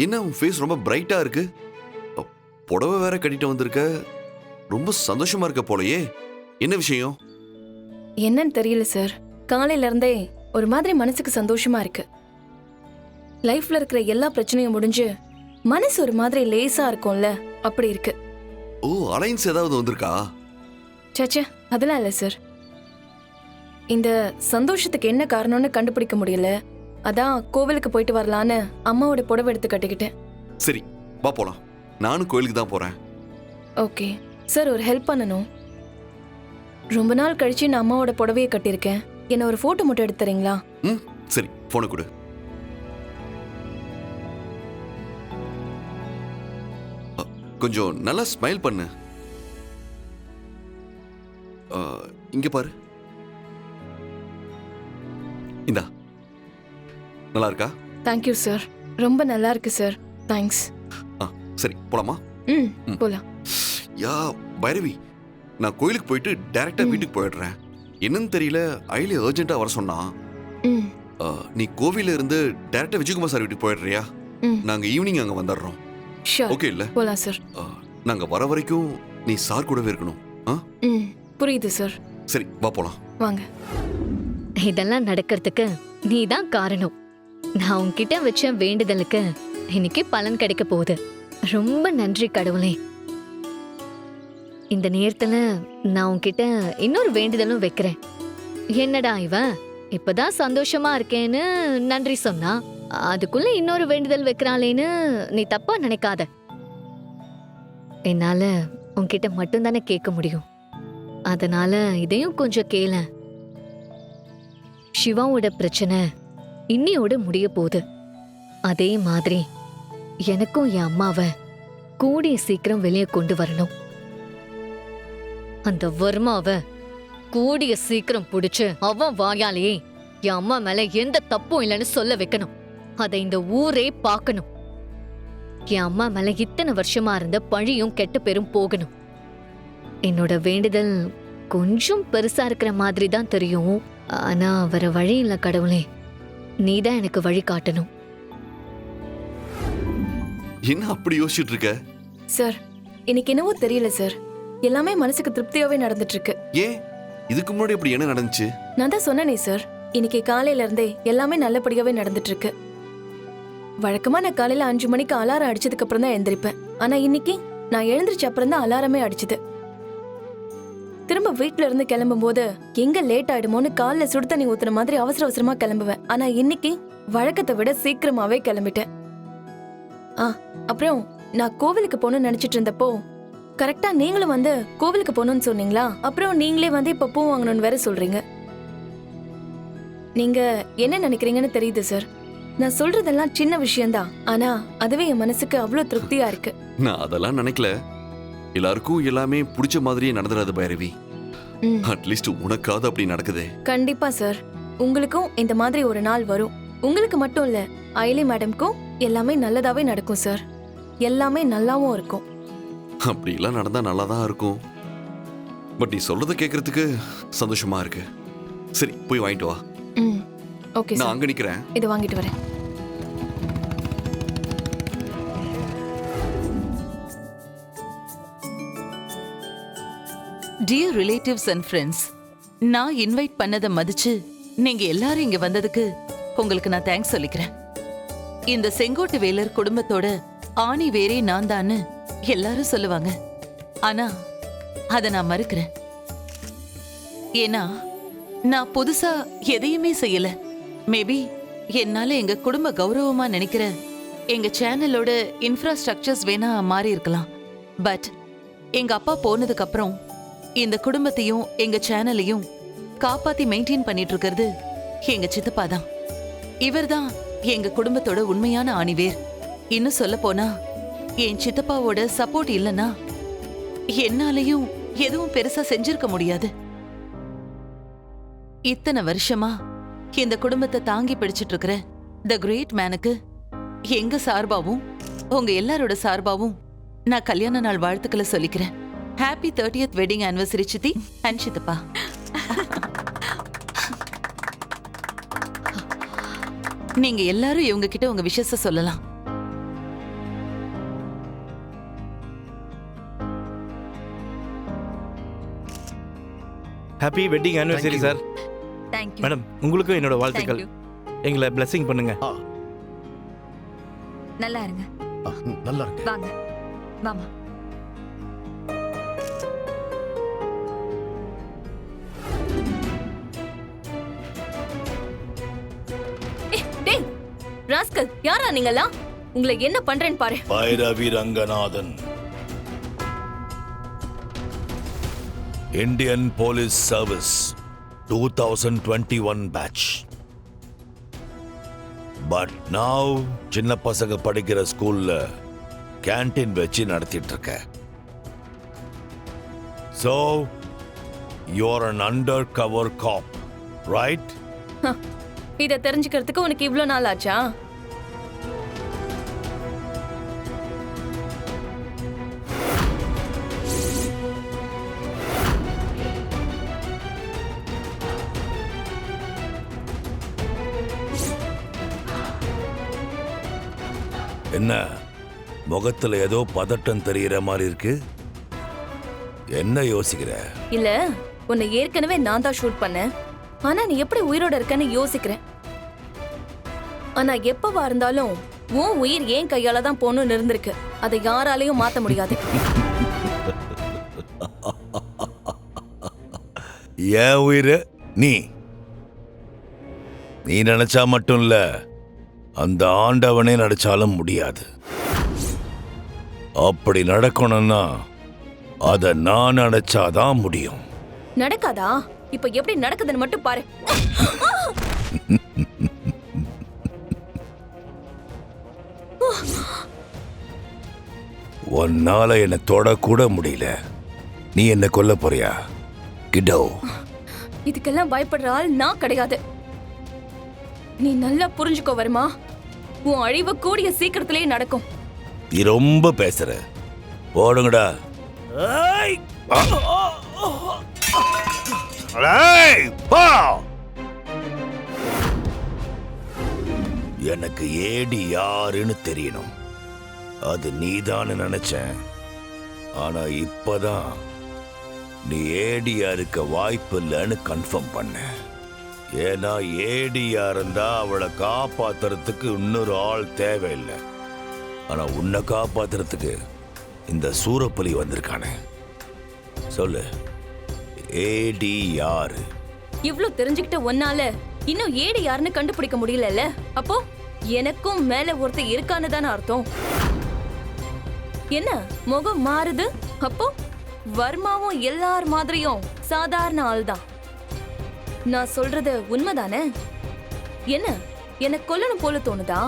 என்ன உன் ஃபேஸ் ரொம்ப பிரைட்டா இருக்கு? அ, புடவை வேற கட்டிட்டு வந்திருக்க. ரொம்ப சந்தோஷமா இருக்க போலயே. என்ன விஷயம்? என்னன்னு தெரியல சார். காலையில இருந்தே ஒரு மாதிரி மனசுக்கு சந்தோஷமா இருக்கு. லைஃப்ல இருக்கிற எல்லா பிரச்சனையும் முடிஞ்சு மனசு ஒரு மாதிரி லேசா இருக்கும்ல, அப்படி இருக்கு. ஓ, அலைன்ஸ் ஏதாவது வந்திருக்கா? சச்சே, அதெல்லாம் இல்ல சார். இந்த சந்தோஷத்துக்கு என்ன காரணம்னு கண்டுபிடிக்க முடியல. அதான் கோவிலுக்கு போயிட்டு வரலான்னு அம்மாவோட புடவை எடுத்து கட்டிக்கிட்டேன். சரி, வா போலாம். நானும் கோயிலுக்கு தான் போறேன். ஓகே சார், ஒரு ஹெல்ப் பண்ணணும். ரொம்ப நாள் கழிச்சு நான் அம்மாவோட புடவையை கட்டியிருக்கேன். என்ன ஒரு போட்டோ மட்டும் எடுத்து தரீங்களா? ம், சரி, போனை கொடு. கொஞ்சம் நல்லா ஸ்மைல் பண்ணு. இங்க பாரு. இந்தா, நல்லா இருக்கா? தேங்க்யூ சார், ரொம்ப நல்லா இருக்கு சார். தேங்க்ஸ். சரி, போலாமா? ம், போலாம். யா பைரவி, நான் கோயிலுக்கு போயிட்டு டைரக்டா வீட்டுக்கு போயிடுறேன். என்னன்னு தெரியல, ஐலி அர்ஜென்ட்டா வர சொன்னா. ம், நீ கோவில இருந்து டைரக்டா விஜயகுமார் சார் வீட்டுக்கு போயிடுறியா? ம். நாங்க ஈவினிங் அங்க வந்துடுறோம். ஷூர். ஓகே இல்ல? போலாம் சார். நாங்க வர வரைக்கும் நீ சார் கூடவே இருக்கணும். ம், புரியுது சார். சரி, வா போலாம். வாங்க. இதெல்லாம் நடக்கிறதுக்கு நீதான் காரணம். நான் உன்கிட்ட வச்ச வேண்டுதலுக்கு இன்னைக்கு பலன் கிடைக்க போகுது. ரொம்ப நன்றி கடவுளே. இந்த நேரத்துல நான் உன்கிட்ட இன்னொரு வேண்டுதலும் வைக்கிறேன். என்னடா இவன் இப்பதான் சந்தோஷமா இருக்கேன்னு நன்றி சொன்னா, அதுக்குள்ள இன்னொரு வேண்டுதல் வைக்கிறாளேன்னு நீ தப்பா நினைக்காத. என்னால உன்கிட்ட மட்டும்தானே கேட்க முடியும். அதனால இதையும் கொஞ்சம் கேளேன். சிவாவோட பிரச்சனை இன்னியோட முடிய போகுது. அதே மாதிரி எனக்கும் என் அம்மாவை கூடிய சீக்கிரம் வெளியே கொண்டு வரணும். அந்த வர்மாவை கூடிய சீக்கிரம் பிடிச்சு அவன் வாயாலேயே என் அம்மா மேல எந்த தப்பும் இல்லைன்னு சொல்ல வைக்கணும். அதை இந்த ஊரே பார்க்கணும். என் அம்மா மேல இத்தனை வருஷமா இருந்த பழியும் கெட்ட பேரும் போகணும். என்னோட வேண்டுதல் கொஞ்சம் பெருசா இருக்கிற மாதிரி தான் தெரியும். ஆனா வேற வழி இல்ல கடவுளே. நீதான் எனக்கு வழி காட்டணும். என்ன அப்படி யோசிச்சுட்டு இருக்க? சார், இன்னைக்கு என்னவோ தெரியல சார். எல்லாமே மனசுக்கு திருப்தியாவே நடந்துட்டு இருக்கு. ஏன் இதுக்கு முன்னாடி அப்படி என்ன நடந்துச்சு? நான் தான் சொன்னனே சார், இன்னைக்கு காலையில இருந்தே எல்லாமே நல்லபடியாவே நடந்துட்டு இருக்கு. வழக்கமா நான் காலையில 5 மணிக்கு அலாரம் அடிச்சதுக்கு அப்புறம் தான் எழுந்திருப்பேன். ஆனா இன்னைக்கு நான் எழுந்திரிச்ச அப்புறம் தான் அலாரமே அடிச்சது. திரும்ப வீட்ல இருந்து கிளம்பும் போது எங்க லேட் ஆயிடுமோன்னு காலைல சுடு தண்ணி ஊத்துற மாதிரி அவசர அவசரமா கிளம்புவேன். ஆனா இன்னைக்கு வழக்கத்தை விட சீக்கிரமாவே கிளம்பிட்டேன். அப்புறம் நான் கோவிலுக்கு போகணும்னு நினைச்சிட்டு இருந்தப்போ கரெக்டா நீங்களும் வந்து கோவிலுக்கு போகணும்னு சொன்னீங்களா? அப்புறம் நீங்களே வந்து இப்ப பூ வாங்கணும்னு வேற சொல்றீங்க. நீங்க என்ன நினைக்கிறீங்கன்னு தெரியுது சார். நான் சொல்றதெல்லாம் சின்ன விஷயம்தான், ஆனா அதுவே என் மனசுக்கு அவ்வளவு திருப்தியா இருக்கு. நான் அதெல்லாம் நினைக்கல. எல்லாருக்கும் எல்லாமே பிடிச்ச மாதிரியே நடந்துடாது பைரவி. ம். அட்லீஸ்ட் உனக்காவது அப்படி நடக்குதே. கண்டிப்பா சார், உங்களுக்கும் இந்த மாதிரி ஒரு நாள் வரும். உங்களுக்கு மட்டும் இல்ல, ஐலி மேடம்க்கும் எல்லாமே நல்லதாவே நடக்கும் சார். எல்லாமே நல்லாவும் இருக்கும். அப்படி எல்லாம் நடந்தா நல்லா தான் இருக்கும். பட் நீ சொல்றத கேட்கறதுக்கு சந்தோஷமா இருக்கு. சரி, போய் வாங்கிட்டு வா. ம், ஓகே நான் சார். அங்க நிக்கிறேன். இதை வாங்கிட்டு வரேன். டியர் ரிலேட்டிவ்ஸ் அண்ட் ஃப்ரெண்ட்ஸ், நான் இன்வைட் பண்ணதை மதிச்சு நீங்க எல்லாரும் இங்க வந்ததுக்கு உங்களுக்கு நான் தேங்க்ஸ் சொல்லிக்கிறேன். இந்த செங்கோட்டு வேலர் குடும்பத்தோட ஆணி வேறே நான் தான்னு எல்லாரும் சொல்லுவாங்க. ஆனா அத நான் மறுக்கிறேன். ஏன்னா நான் புதுசா எதையுமே செய்யல. மேபி என்னால எங்க குடும்ப கௌரவமா நினைக்கிற எங்க சேனலோட இன்ஃப்ராஸ்ட்ரக்சர்ஸ் வேணா மாறி இருக்கலாம். பட் எங்க அப்பா போனதுக்கு அப்புறம் இந்த குடும்பத்தையும் எங்க சேனலையும் காப்பாத்தி மெயின்டைன் பண்ணிட்டு இருக்கிறது எங்க சித்தப்பா தான். இவர்தான் எங்க குடும்பத்தோட உண்மையான ஆணிவேர். இன்னும் சொல்ல போனா என் சித்தப்பாவோட சப்போர்ட் இல்லைன்னா என்னாலையும் எதுவும் பெருசா செஞ்சிருக்க முடியாது. இத்தனை வருஷமா இந்த குடும்பத்தை தாங்கி பிடிச்சிட்டு இருக்கிற த கிரேட் மேனுக்கு எங்க சார்பாவும் உங்க எல்லாரோட சார்பாவும் நான் கல்யாண நாள் வாழ்த்துக்களை சொல்லிக்கிறேன். ஹாப்பி 30th வெட்டிங் ஆனிவர்சரி சித்தி அண்ட் சித்தப்பா. நீங்க எல்லாரும் இவங்க கிட்ட உங்க விஷயத்தை சொல்லலாம். Happy wedding anniversary you. Sir. Thank you madam உங்களுக்கும் என்னோட வாழ்த்துக்கள். எங்களை blessing பண்ணுங்க. நல்லா இருங்க. நல்லா இருக்கு. வாங்க வாமா. டேய் ராஸ்கல், யாரா நீங்கலாம்? உங்களை என்ன பண்றேன்னு பாரு. Bhairavi Ranganathan, Indian police service 2021 batch. But now சின்ன பசங்க படிக்கிற ஸ்கூல்ல கேண்டீன் வச்சு நடத்திட்டு இருக்க. So you're an undercover cop, right? இத தெரிஞ்சுக்கிறதுக்கு உனக்கு இவ்ளோ நாள் ஆச்சா? என்ன முகத்துல ஏதோ பதட்டம் தெரியற மாதிரி இருக்கு. என்ன யோசிக்கிற? இல்ல, உன்னை ஏற்கனவே நான் தான் ஷூட் பண்ணேன். ஆனா நீ எப்படி உயிரோட இருக்கன்னு யோசிக்கிறேன். ஆனா எப்பவா இருந்தாலும் உன் உயிர் ஏன் கையால தான் போகணும்னு இருந்திருக்கு. அதை யாராலையும் மாத்த முடியாது. ஏன் உயிர் நீ நினைச்சா மட்டும் இல்ல, அந்த ஆண்டவனே நடிச்சாலும் முடியாது. அப்படி நடக்கணும்னா அத நான் நினைச்சாதான் முடியும். நடக்காதா? இப்ப எப்படி நடக்குதுன்னு மட்டும் பாரு. உன்னால என்ன தொடக்கூட முடியல. நீ என்ன கொல்ல போறியா? கிடோ, இதுக்கெல்லாம் பயப்படுற ஆள் நான் கிடையாது. நீ நல்லா புரிஞ்சுக்கோ வருமா. உன் அழிவு கூடிய சீக்கிரத்திலேயே நடக்கும். நீ ரொம்ப பேசுற. போடுங்கடா. எனக்கு ஏடி யாருன்னு தெரியணும். அது நீதான்னு நினைச்சேன். ஆனா இப்பதான் நீ ஏடியா இருக்க வாய்ப்பு இல்லைன்னு கன்ஃபார்ம் பண்ண. ஏன்னா ஏடியா இருந்தா அவளை காப்பாத்துறதுக்கு இன்னொரு ஆள் தேவையில்லை. ஆனா உன்னை காப்பாத்துறதுக்கு இந்த சூரப்புலி வந்திருக்கானே. சொல்லு, ஏடி யாரு? இவ்ளோ தெரிஞ்சுக்கிட்ட ஒன்னால இன்னும் ஏடி யாருன்னு கண்டுபிடிக்க முடியலல்ல. அப்போ எனக்கும் மேல ஒருத்தர் இருக்கான்னு தானே அர்த்தம். என்ன முகம் மாறுது? அப்போ வர்மாவும் எல்லார் மாதிரியும் சாதாரண ஆள்தான். நான் சொல்றது உண்மைதானே? என்ன கொல்லணும் போல தோணுதா?